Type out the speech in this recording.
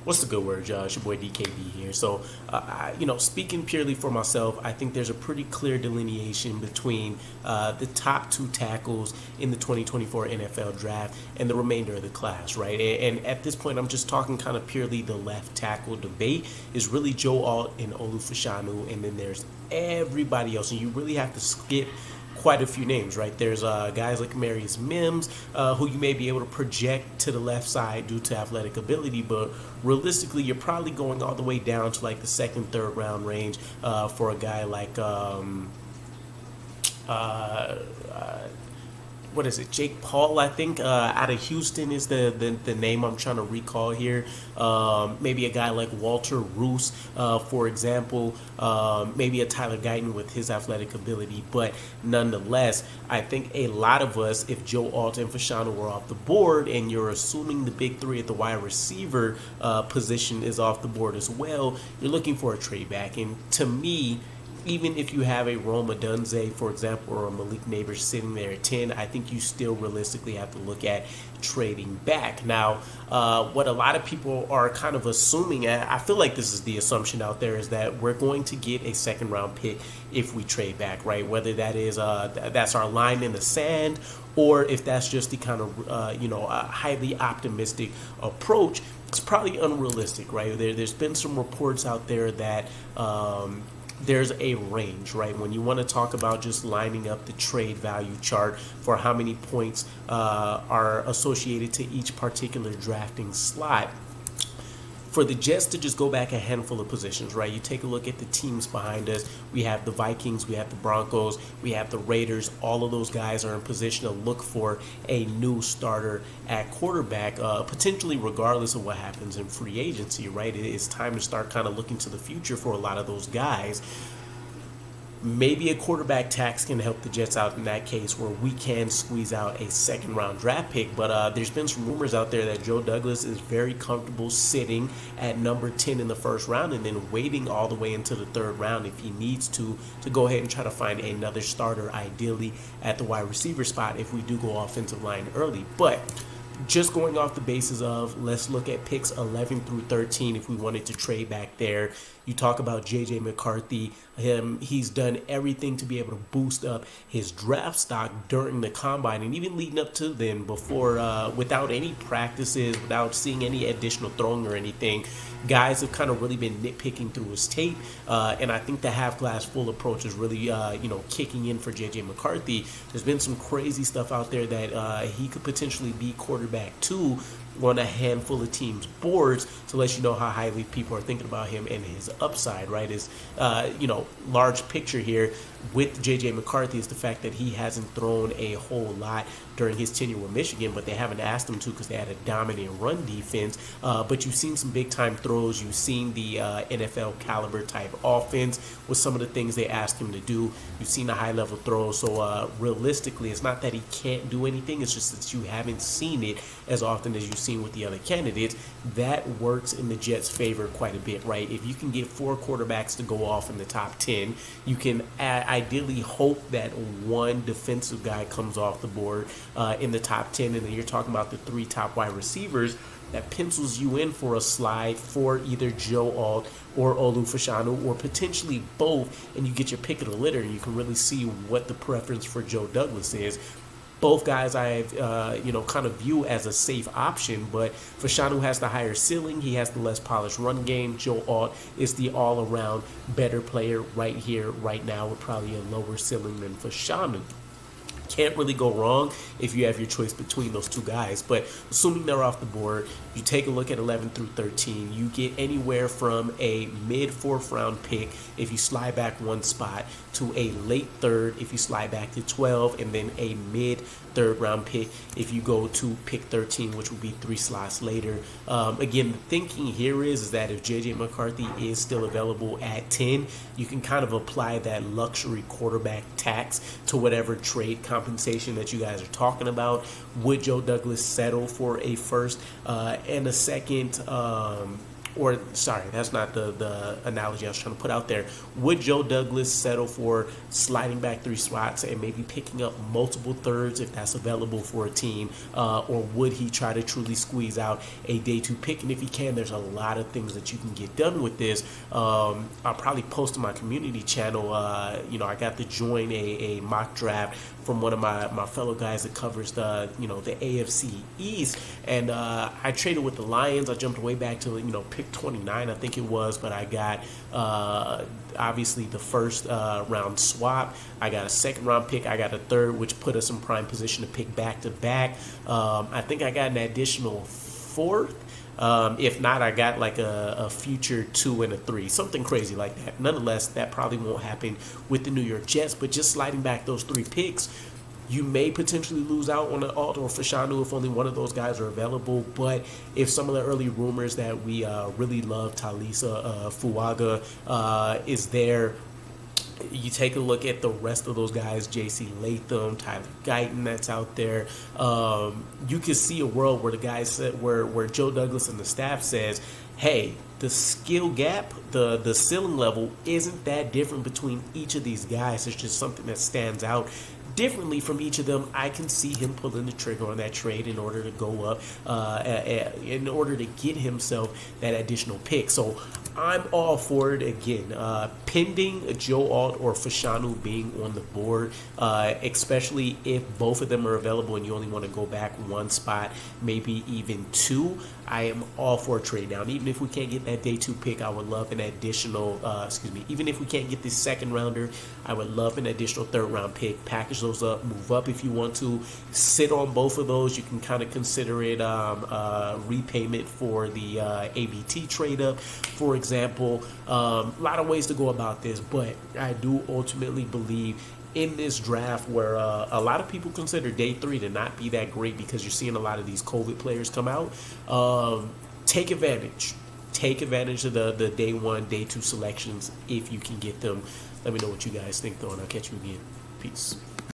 What's the good word, Josh? Your boy DKB here. So, speaking purely for myself, I think there's a pretty clear delineation between the top two tackles in the 2024 NFL draft and the remainder of the class, right? And at this point, I'm just talking kind of purely the left tackle debate is really Joe Alt and Olu Fashanu, and then there's everybody else, and you really have to skip quite a few names, right? There's guys like Marius Mims, who you may be able to project to the left side due to athletic ability, but realistically, you're probably going all the way down to like the second, third round range for a guy like what is it? Jake Paul, I think, out of Houston is the name I'm trying to recall here. Maybe a guy like Walter Roos, for example. Maybe a Tyler Guyton with his athletic ability. But nonetheless, I think a lot of us, if Joe Alt and Fashanu were off the board, and you're assuming the big three at the wide receiver position is off the board as well, you're looking for a trade back. And to me, even if you have a Rome Odunze, for example, or a Malik Neighbors sitting there at 10, I think you still realistically have to look at trading back. Now, what a lot of people are kind of assuming, and I feel like this is the assumption out there, is that we're going to get a second round pick if we trade back, right? Whether that is that's our line in the sand, or if that's just the kind of highly optimistic approach. It's probably unrealistic, right? There's been some reports out there that there's a range, right? When you want to talk about just lining up the trade value chart for how many points are associated to each particular drafting slot, for the Jets to just go back a handful of positions, right? You take a look at the teams behind us. We have the Vikings, we have the Broncos, we have the Raiders. All of those guys are in position to look for a new starter at quarterback, potentially regardless of what happens in free agency, right? It's time to start kind of looking to the future for a lot of those guys. Maybe a quarterback tax can help the Jets out in that case, where we can squeeze out a second round draft pick. But there's been some rumors out there that Joe Douglas is very comfortable sitting at number 10 in the first round and then waiting all the way into the third round if he needs to go ahead and try to find another starter, ideally at the wide receiver spot if we do go offensive line early. But just going off the basis of, let's look at picks 11 through 13 if we wanted to trade back there. You talk about J.J. McCarthy. He's done everything to be able to boost up his draft stock during the combine and even leading up to then before, without any practices, without seeing any additional throwing or anything. Guys have kind of really been nitpicking through his tape, and I think the half glass full approach is really, kicking in for J.J. McCarthy. There's been some crazy stuff out there that he could potentially be quarterback 2 on a handful of teams' boards to let you know how highly people are thinking about him and his upside, right? Is, large picture here with J.J. McCarthy is the fact that he hasn't thrown a whole lot during his tenure with Michigan, but they haven't asked him to because they had a dominant run defense. But you've seen some big-time throws. You've seen the NFL caliber type offense with some of the things they asked him to do. You've seen the high-level throws. So realistically, it's not that he can't do anything. It's just that you haven't seen it as often as you've seen with the other candidates. That works in the Jets' favor quite a bit, right? If you can get 4 quarterbacks to go off in the top 10, you can ideally hope that one defensive guy comes off the board in the top 10, and then you're talking about the 3 top wide receivers. That pencils you in for a slide for either Joe Alt or Olu Fashanu, or potentially both, and you get your pick of the litter, and you can really see what the preference for Joe Douglas is. Both guys I kind of view as a safe option, but Fashanu has the higher ceiling. He has the less polished run game. Joe Alt is the all-around better player right here, right now, with probably a lower ceiling than Fashanu. Can't really go wrong if you have your choice between those two guys. But assuming they're off the board, you take a look at 11 through 13, you get anywhere from a mid-4th round pick if you slide back one spot to a late 3rd if you slide back to 12, and then a mid-3rd round pick if you go to pick 13, which would be 3 slots later. Again, the thinking here is that if J.J. McCarthy is still available at 10, you can kind of apply that luxury quarterback tax to whatever trade compensation that you guys are talking about. Would Joe Douglas settle for a first and a second or sorry, that's not the analogy I was trying to put out there. Would Joe Douglas settle for sliding back 3 spots and maybe picking up multiple thirds if that's available for a team, or would he try to truly squeeze out a day 2 pick? And if he can, there's a lot of things that you can get done with this. I'll probably post on my community channel. I got to join a mock draft from one of my fellow guys that covers the AFC East, and I traded with the Lions. I jumped way back to pick 29, I think it was, but I got obviously the first round swap. I got a second round pick. I got a third, which put us in prime position to pick back to back. I think I got an additional fourth. If not, I got like a future 2 and a 3, something crazy like that. Nonetheless, that probably won't happen with the New York Jets, but just sliding back those 3 picks, you may potentially lose out on an Alt or Fashanu if only one of those guys are available. But if some of the early rumors that we really love, Talisa Fuaga is there, you take a look at the rest of those guys, J.C. Latham, Tyler Guyton that's out there. You can see a world where the guys said, where Joe Douglas and the staff says, hey, the skill gap, the ceiling level isn't that different between each of these guys. It's just something that stands out differently from each of them. I can see him pulling the trigger on that trade in order to go up, in order to get himself that additional pick. So I'm all for it again, pending Joe Alt or Fashanu being on the board, especially if both of them are available and you only want to go back 1 spot, maybe even 2. I am all for a trade down. Even if we can't get that day 2 pick, I would love an additional, even if we can't get this second rounder, I would love an additional 3rd round pick. Package those up, move up if you want to. Sit on both of those. You can kind of consider it repayment for the ABT trade up, for example. A lot of ways to go about this, but I do ultimately believe in this draft where a lot of people consider day 3 to not be that great because you're seeing a lot of these COVID players come out. Take advantage. Take advantage of the day 1, day 2 selections if you can get them. Let me know what you guys think, though, and I'll catch you again. Peace.